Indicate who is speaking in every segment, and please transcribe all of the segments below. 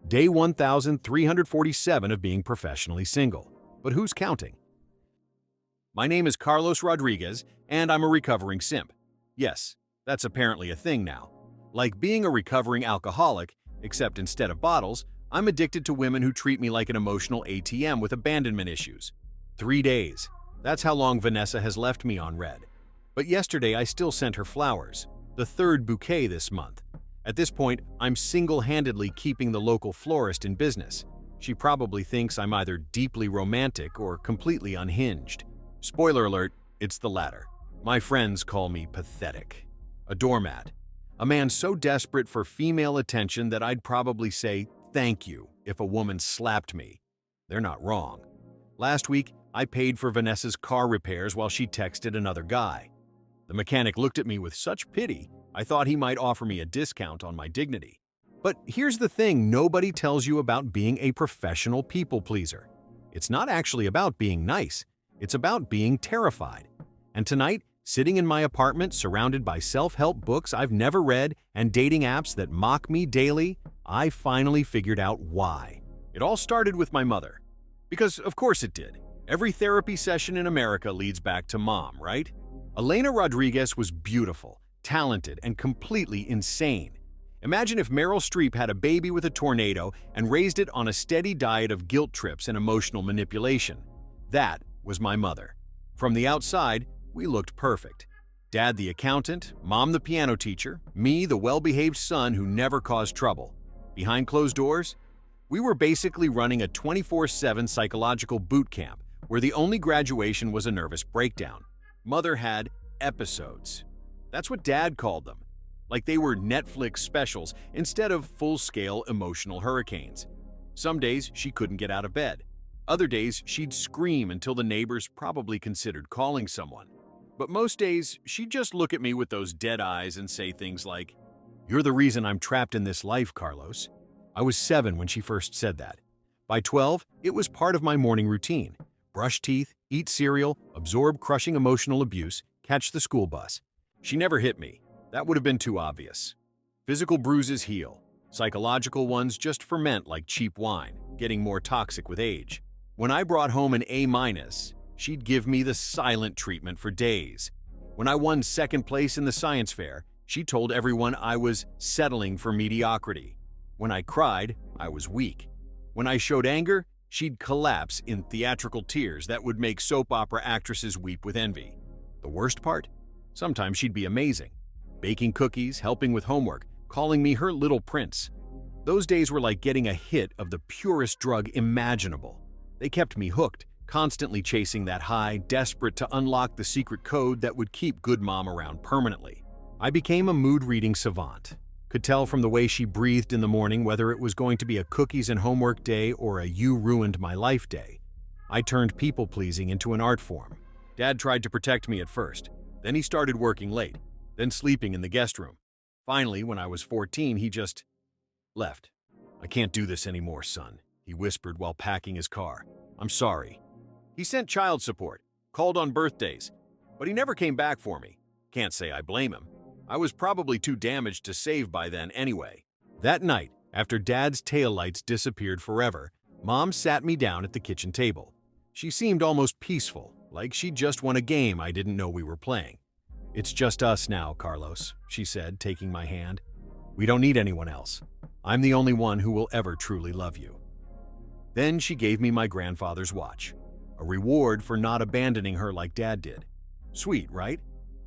Speaker 1: Day 1347 of being professionally single. But who's counting? My name is Carlos Rodriguez, and I'm a recovering simp. Yes, that's apparently a thing now. Like being a recovering alcoholic, except instead of bottles, I'm addicted to women who treat me like an emotional ATM with abandonment issues. 3 days. That's how long Vanessa has left me on red. But yesterday I still sent her flowers, the third bouquet this month. At this point, I'm single-handedly keeping the local florist in business. She probably thinks I'm either deeply romantic or completely unhinged. Spoiler alert, it's the latter. My friends call me pathetic. A doormat. A man so desperate for female attention that I'd probably say thank you if a woman slapped me. They're not wrong. Last week, I paid for Vanessa's car repairs while she texted another guy. The mechanic looked at me with such pity, I thought he might offer me a discount on my dignity. But here's the thing nobody tells you about being a professional people pleaser. It's not actually about being nice, it's about being terrified. And tonight, sitting in my apartment surrounded by self-help books I've never read and dating apps that mock me daily, I finally figured out why. It all started with my mother. Because of course it did. Every therapy session in America leads back to mom, right? Elena Rodriguez was beautiful, talented, and completely insane. Imagine if Meryl Streep had a baby with a tornado and raised it on a steady diet of guilt trips and emotional manipulation. That was my mother. From the outside, we looked perfect. Dad the accountant, mom the piano teacher, me the well-behaved son who never caused trouble. Behind closed doors, we were basically running a 24/7 psychological boot camp where the only graduation was a nervous breakdown. Mother had episodes. That's what Dad called them. Like they were Netflix specials instead of full-scale emotional hurricanes. Some days she couldn't get out of bed. Other days she'd scream until the neighbors probably considered calling someone. But most days she'd just look at me with those dead eyes and say things like, "You're the reason I'm trapped in this life, Carlos." I was 7 when she first said that. By 12, it was part of my morning routine. Brush teeth, eat cereal, absorb crushing emotional abuse, catch the school bus. She never hit me. That would have been too obvious. Physical bruises heal. Psychological ones just ferment like cheap wine, getting more toxic with age. When I brought home an A-, she'd give me the silent treatment for days. When I won second place in the science fair, she told everyone I was settling for mediocrity. When I cried, I was weak. When I showed anger, she'd collapse in theatrical tears that would make soap opera actresses weep with envy. The worst part? Sometimes she'd be amazing. Baking cookies, helping with homework, calling me her little prince. Those days were like getting a hit of the purest drug imaginable. They kept me hooked, constantly chasing that high, desperate to unlock the secret code that would keep good mom around permanently. I became a mood-reading savant. Could tell from the way she breathed in the morning whether it was going to be a cookies and homework day or a you ruined my life day. I turned people-pleasing into an art form. Dad tried to protect me at first. Then he started working late, then sleeping in the guest room. Finally, when I was 14, he just left. "I can't do this anymore, son," he whispered while packing his car. "I'm sorry." He sent child support, called on birthdays, but he never came back for me. Can't say I blame him. I was probably too damaged to save by then anyway. That night, after Dad's taillights disappeared forever, Mom sat me down at the kitchen table. She seemed almost peaceful, like she'd just won a game I didn't know we were playing. "It's just us now, Carlos," she said, taking my hand. "We don't need anyone else. I'm the only one who will ever truly love you." Then she gave me my grandfather's watch, a reward for not abandoning her like Dad did. Sweet, right?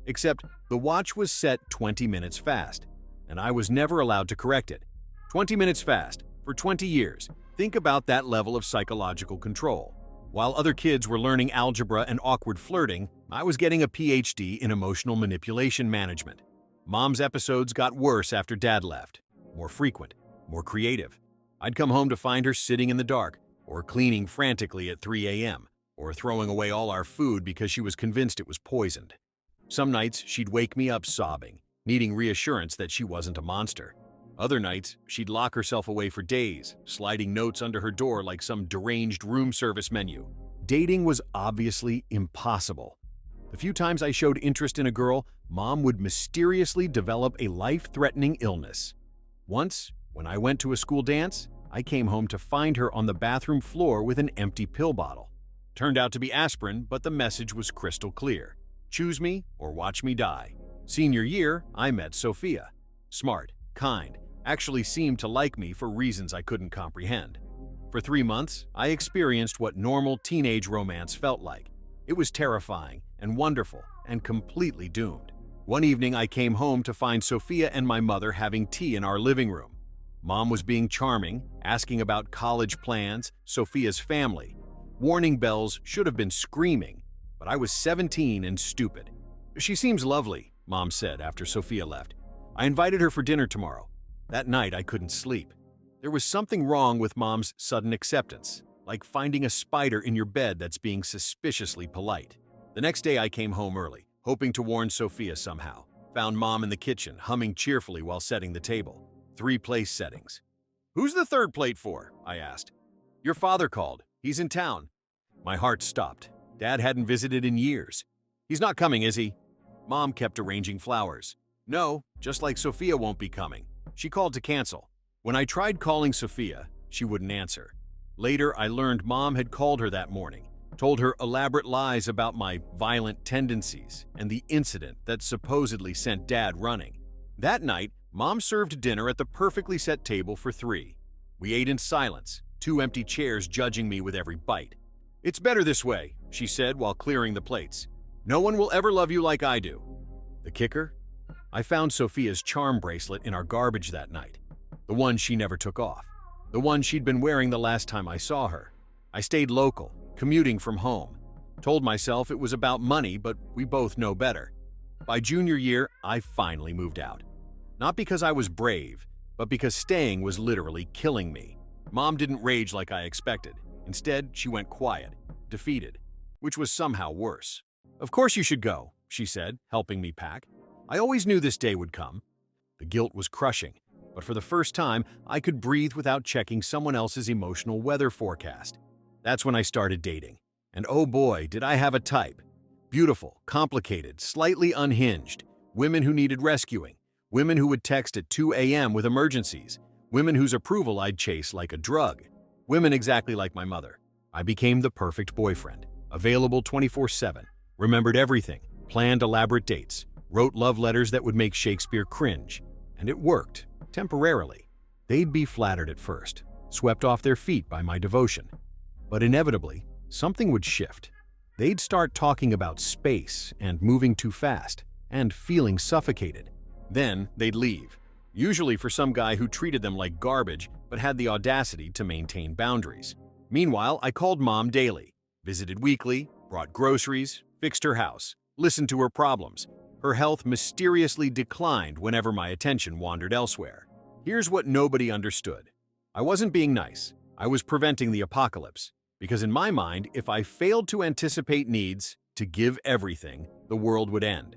Speaker 1: Except the watch was set 20 minutes fast, and I was never allowed to correct it. 20 minutes fast, for 20 years. Think about that level of psychological control. While other kids were learning algebra and awkward flirting, I was getting a PhD in emotional manipulation management. Mom's episodes got worse after Dad left. More frequent, more creative. I'd come home to find her sitting in the dark, or cleaning frantically at 3 a.m., or throwing away all our food because she was convinced it was poisoned. Some nights, she'd wake me up sobbing, needing reassurance that she wasn't a monster. Other nights, she'd lock herself away for days, sliding notes under her door like some deranged room service menu. Dating was obviously impossible. The few times I showed interest in a girl, Mom would mysteriously develop a life-threatening illness. Once, when I went to a school dance, I came home to find her on the bathroom floor with an empty pill bottle. Turned out to be aspirin, but the message was crystal clear. Choose me or watch me die. Senior year, I met Sophia. Smart, kind, actually seemed to like me for reasons I couldn't comprehend. For 3 months, I experienced what normal teenage romance felt like. It was terrifying and wonderful and completely doomed. One evening, I came home to find Sophia and my mother having tea in our living room. Mom was being charming, asking about college plans, Sophia's family. Warning bells should have been screaming, but I was 17 and stupid. She seems lovely, Mom said after Sophia left. I invited her for dinner tomorrow. That night, I couldn't sleep. There was something wrong with Mom's sudden acceptance, like finding a spider in your bed that's being suspiciously polite. The next day, I came home early, hoping to warn Sophia somehow. Found Mom in the kitchen, humming cheerfully while setting the table. 3 place settings. "Who's the third plate for?" I asked. "Your father called. He's in town." My heart stopped. Dad hadn't visited in years. "He's not coming, is he?" Mom kept arranging flowers. "No, just like Sophia won't be coming. She called to cancel." When I tried calling Sophia, she wouldn't answer. Later, I learned Mom had called her that morning, told her elaborate lies about my violent tendencies and the incident that supposedly sent Dad running. That night, Mom served dinner at the perfectly set table for 3. We ate in silence, 2 empty chairs judging me with every bite. "It's better this way," she said while clearing the plates. "No one will ever love you like I do." The kicker? I found Sophia's charm bracelet in our garbage that night. The one she never took off. The one she'd been wearing the last time I saw her. I stayed local, commuting from home. Told myself it was about money, but we both know better. By junior year, I finally moved out. Not because I was brave, but because staying was literally killing me. Mom didn't rage like I expected. Instead, she went quiet, defeated, which was somehow worse. "Of course you should go," she said, helping me pack. "I always knew this day would come." The guilt was crushing, but for the first time, I could breathe without checking someone else's emotional weather forecast. That's when I started dating. And oh boy, did I have a type. Beautiful, complicated, slightly unhinged, women who needed rescuing, women who would text at 2 a.m. with emergencies, women whose approval I'd chase like a drug, women exactly like my mother. I became the perfect boyfriend, available 24/7, remembered everything, planned elaborate dates, wrote love letters that would make Shakespeare cringe. And it worked, temporarily. They'd be flattered at first, swept off their feet by my devotion. But inevitably, something would shift. They'd start talking about space and moving too fast, and feeling suffocated. Then they'd leave, usually for some guy who treated them like garbage but had the audacity to maintain boundaries. Meanwhile, I called Mom daily, visited weekly, brought groceries, fixed her house, listened to her problems. Her health mysteriously declined whenever my attention wandered elsewhere. Here's what nobody understood. I wasn't being nice. I was preventing the apocalypse. Because in my mind, if I failed to anticipate needs, to give everything, the world would end.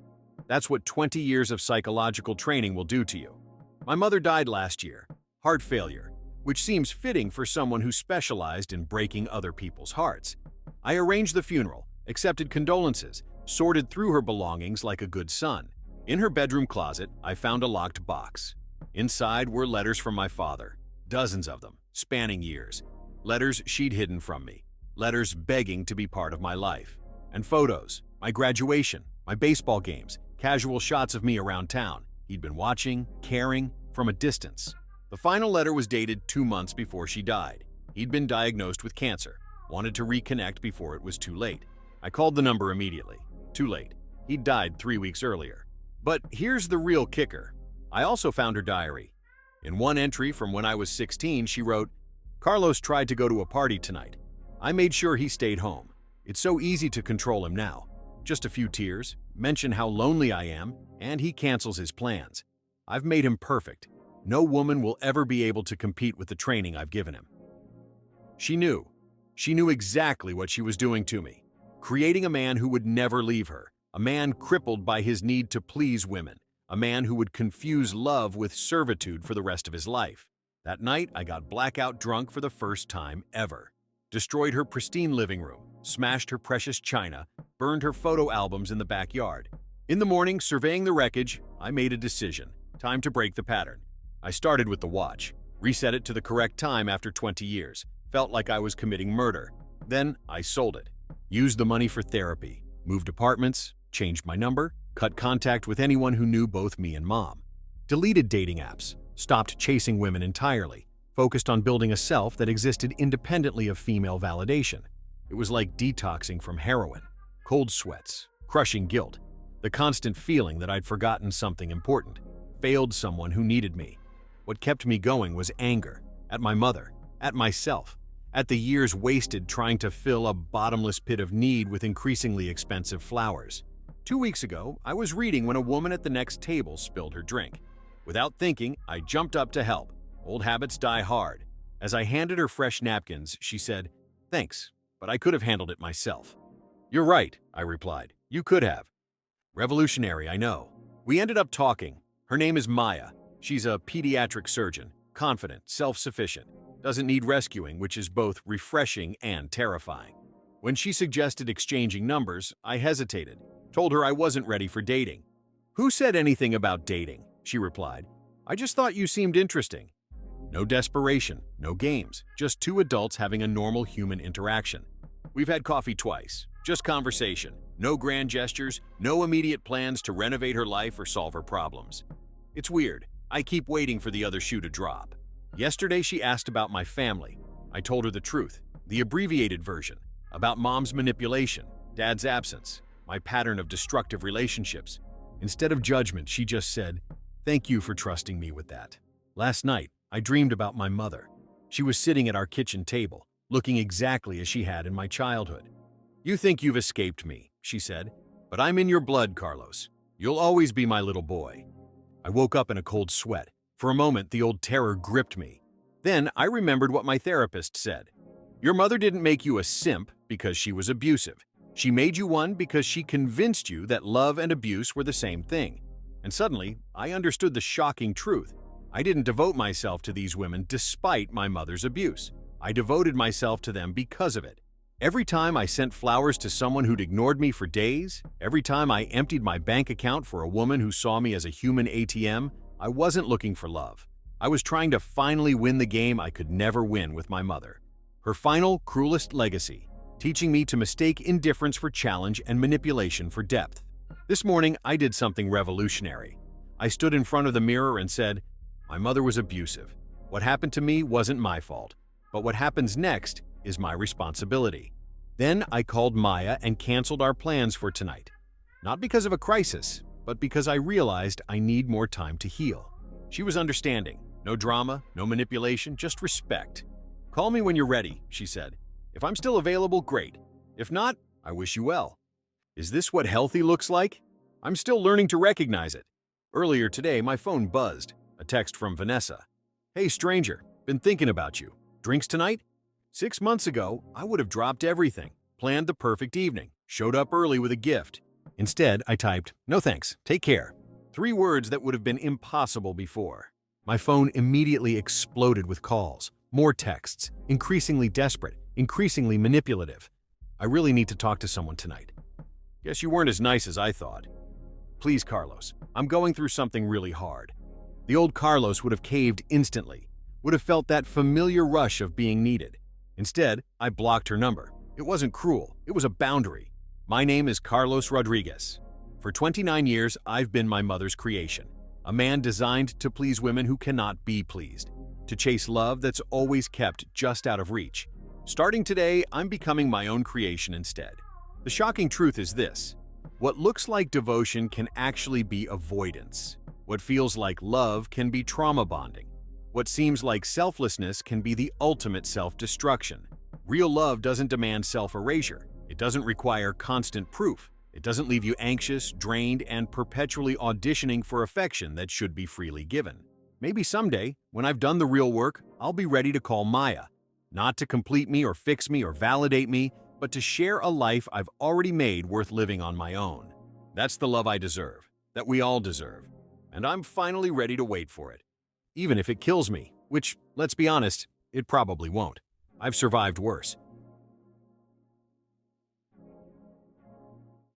Speaker 1: That's what 20 years of psychological training will do to you. My mother died last year, heart failure, which seems fitting for someone who specialized in breaking other people's hearts. I arranged the funeral, accepted condolences, sorted through her belongings like a good son. In her bedroom closet, I found a locked box. Inside were letters from my father, dozens of them, spanning years. Letters she'd hidden from me, letters begging to be part of my life. And photos, my graduation, my baseball games, casual shots of me around town. He'd been watching, caring, from a distance. The final letter was dated 2 months before she died. He'd been diagnosed with cancer, wanted to reconnect before it was too late. I called the number immediately. Too late. He'd died 3 weeks earlier. But here's the real kicker. I also found her diary. In one entry from when I was 16, she wrote, "Carlos tried to go to a party tonight. I made sure he stayed home. It's so easy to control him now. Just a few tears, mention how lonely I am, and he cancels his plans. I've made him perfect. No woman will ever be able to compete with the training I've given him." She knew. She knew exactly what she was doing to me. Creating a man who would never leave her. A man crippled by his need to please women. A man who would confuse love with servitude for the rest of his life. That night, I got blackout drunk for the first time ever. Destroyed her pristine living room, smashed her precious china, burned her photo albums in the backyard. In the morning, surveying the wreckage, I made a decision. Time to break the pattern. I started with the watch. Reset it to the correct time after 20 years. Felt like I was committing murder. Then I sold it. Used the money for therapy. Moved apartments, changed my number, cut contact with anyone who knew both me and mom. Deleted dating apps, stopped chasing women entirely, focused on building a self that existed independently of female validation. It was like detoxing from heroin, cold sweats, crushing guilt, the constant feeling that I'd forgotten something important, failed someone who needed me. What kept me going was anger, at my mother, at myself, at the years wasted trying to fill a bottomless pit of need with increasingly expensive flowers. 2 weeks ago, I was reading when a woman at the next table spilled her drink. Without thinking, I jumped up to help. Old habits die hard. As I handed her fresh napkins, she said, "Thanks, but I could have handled it myself." "You're right," I replied. "You could have." Revolutionary, I know. We ended up talking. Her name is Maya. She's a pediatric surgeon, confident, self-sufficient, doesn't need rescuing, which is both refreshing and terrifying. When she suggested exchanging numbers, I hesitated, told her I wasn't ready for dating. "Who said anything about dating?" she replied. "I just thought you seemed interesting." No desperation, no games, just two adults having a normal human interaction. We've had coffee twice, just conversation, no grand gestures, no immediate plans to renovate her life or solve her problems. It's weird. I keep waiting for the other shoe to drop. Yesterday she asked about my family. I told her the truth, the abbreviated version, about mom's manipulation, dad's absence, my pattern of destructive relationships. Instead of judgment, she just said, "Thank you for trusting me with that." Last night, I dreamed about my mother. She was sitting at our kitchen table, looking exactly as she had in my childhood. "You think you've escaped me," she said, "but I'm in your blood, Carlos. You'll always be my little boy." I woke up in a cold sweat. For a moment, the old terror gripped me. Then I remembered what my therapist said. "Your mother didn't make you a simp because she was abusive. She made you one because she convinced you that love and abuse were the same thing." And suddenly, I understood the shocking truth. I didn't devote myself to these women despite my mother's abuse. I devoted myself to them because of it. Every time I sent flowers to someone who'd ignored me for days, every time I emptied my bank account for a woman who saw me as a human ATM, I wasn't looking for love. I was trying to finally win the game I could never win with my mother. Her final, cruelest legacy, teaching me to mistake indifference for challenge and manipulation for depth. This morning, I did something revolutionary. I stood in front of the mirror and said, "My mother was abusive. What happened to me wasn't my fault, but what happens next is my responsibility." Then I called Maya and canceled our plans for tonight. Not because of a crisis, but because I realized I need more time to heal. She was understanding. No drama, no manipulation, just respect. "Call me when you're ready," she said. "If I'm still available, great. If not, I wish you well." Is this what healthy looks like? I'm still learning to recognize it. Earlier today, my phone buzzed. A text from Vanessa. "Hey stranger, been thinking about you. Drinks tonight?" 6 months ago, I would have dropped everything, planned the perfect evening, showed up early with a gift. Instead, I typed, "No thanks, take care." 3 words that would have been impossible before. My phone immediately exploded with calls, more texts, increasingly desperate, increasingly manipulative. I really need to talk to someone tonight. "Guess you weren't as nice as I thought." "Please, Carlos, I'm going through something really hard." The old Carlos would have caved instantly, would have felt that familiar rush of being needed. Instead, I blocked her number. It wasn't cruel, it was a boundary. My name is Carlos Rodriguez. For 29 years, I've been my mother's creation. A man designed to please women who cannot be pleased, to chase love that's always kept just out of reach. Starting today, I'm becoming my own creation instead. The shocking truth is this: what looks like devotion can actually be avoidance. What feels like love can be trauma bonding. What seems like selflessness can be the ultimate self-destruction. Real love doesn't demand self-erasure. It doesn't require constant proof. It doesn't leave you anxious, drained, and perpetually auditioning for affection that should be freely given. Maybe someday, when I've done the real work, I'll be ready to call Maya. Not to complete me or fix me or validate me, but to share a life I've already made worth living on my own. That's the love I deserve, that we all deserve. And I'm finally ready to wait for it. Even if it kills me, which, let's be honest, it probably won't. I've survived worse.